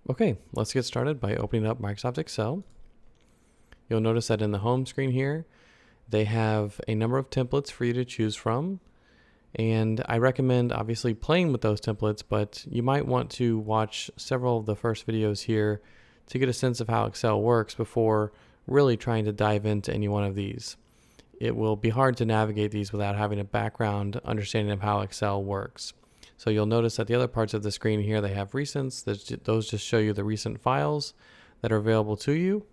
Okay, let's get started by opening up Microsoft Excel. You'll notice that in the home screen here, they have a number of templates for you to choose from. And I recommend obviously playing with those templates, but you might want to watch several of the first videos here to get a sense of how Excel works before really trying to dive into any one of these. It will be hard to navigate these without having a background understanding of how Excel works. So you'll notice that the other parts of the screen here, they have recents. Those just show you the recent files that are available to you.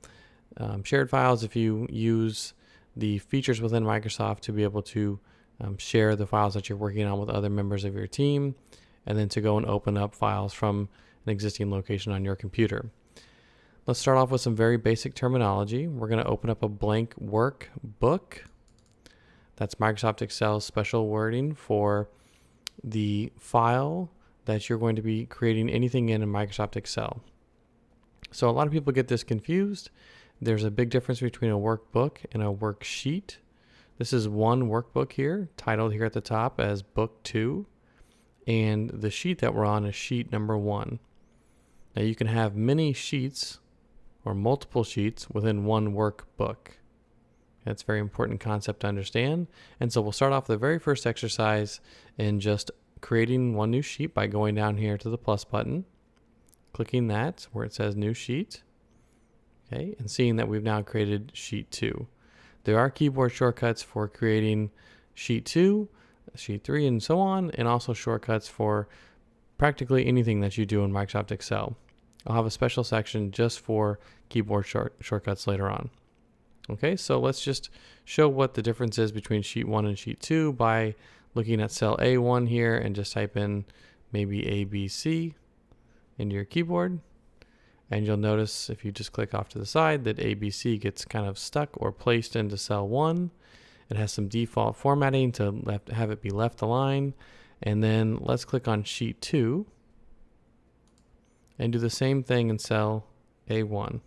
Shared files, if you use the features within Microsoft to be able to share the files that you're working on with other members of your team, and then to go and open up files from an existing location on your computer. Let's start off with some very basic terminology. We're going to open up a blank workbook. That's Microsoft Excel's special wording for the file that you're going to be creating anything in Microsoft Excel. So a lot of people get this confused. There's a big difference between a workbook and a worksheet. This is one workbook here, titled here at the top as Book 2, and the sheet that we're on is sheet number 1. Now you can have many sheets or multiple sheets within one workbook. That's a very important concept to understand. And so we'll start off the very first exercise in just creating one new sheet by going down here to the plus button, clicking that where it says new sheet, okay, and seeing that we've now created sheet 2. There are keyboard shortcuts for creating sheet 2, sheet 3, and so on, and also shortcuts for practically anything that you do in Microsoft Excel. I'll have a special section just for keyboard shortcuts later on. Okay, so let's just show what the difference is between sheet 1 and sheet 2 by looking at cell A1 here and just type in maybe ABC into your keyboard. And you'll notice if you just click off to the side that ABC gets kind of stuck or placed into cell 1. It has some default formatting to have it be left aligned. And then let's click on sheet 2 and do the same thing in cell A1.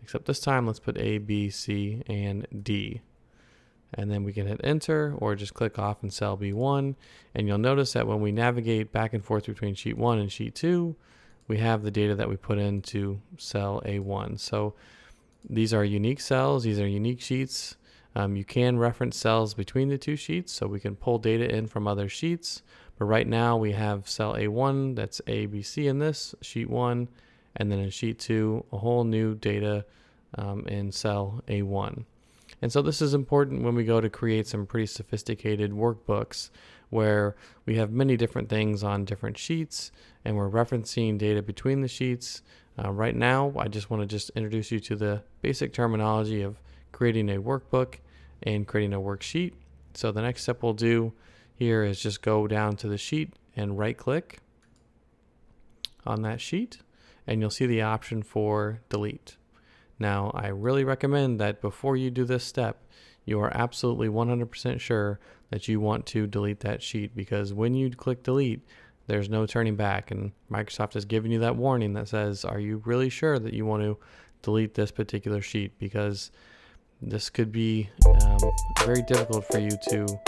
Except this time, let's put A, B, C, and D. And then we can hit enter or just click off in cell B1. And you'll notice that when we navigate back and forth between sheet 1 and sheet 2, we have the data that we put into cell A1. So these are unique cells. These are unique sheets. You can reference cells between the two sheets, so we can pull data in from other sheets. But right now we have cell A1, that's A, B, C in this, sheet 1. And then in sheet 2, a whole new data in cell A1. And so this is important when we go to create some pretty sophisticated workbooks where we have many different things on different sheets and we're referencing data between the sheets. Right now, I just want to introduce you to the basic terminology of creating a workbook and creating a worksheet. So the next step we'll do here is just go down to the sheet and right click on that sheet, and you'll see the option for delete. Now, I really recommend that before you do this step, you are absolutely 100% sure that you want to delete that sheet, because when you click delete, there's no turning back, and Microsoft has given you that warning that says, are you really sure that you want to delete this particular sheet? Because this could be very difficult for you to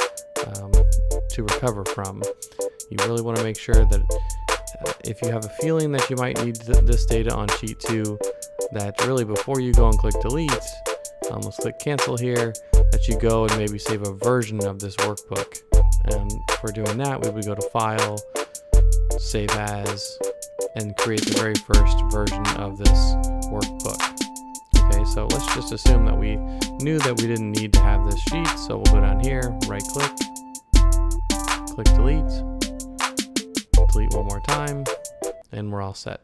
recover from. You really want to make sure that if you have a feeling that you might need this data on sheet 2, that really before you go and click delete, let's click cancel here, that you go and maybe save a version of this workbook. And for doing that, we would go to File, Save As, and create the very first version of this workbook. Okay, so let's just assume that we knew that we didn't need to have this sheet, so we'll go down here, right click, click delete, delete one more time, and we're all set.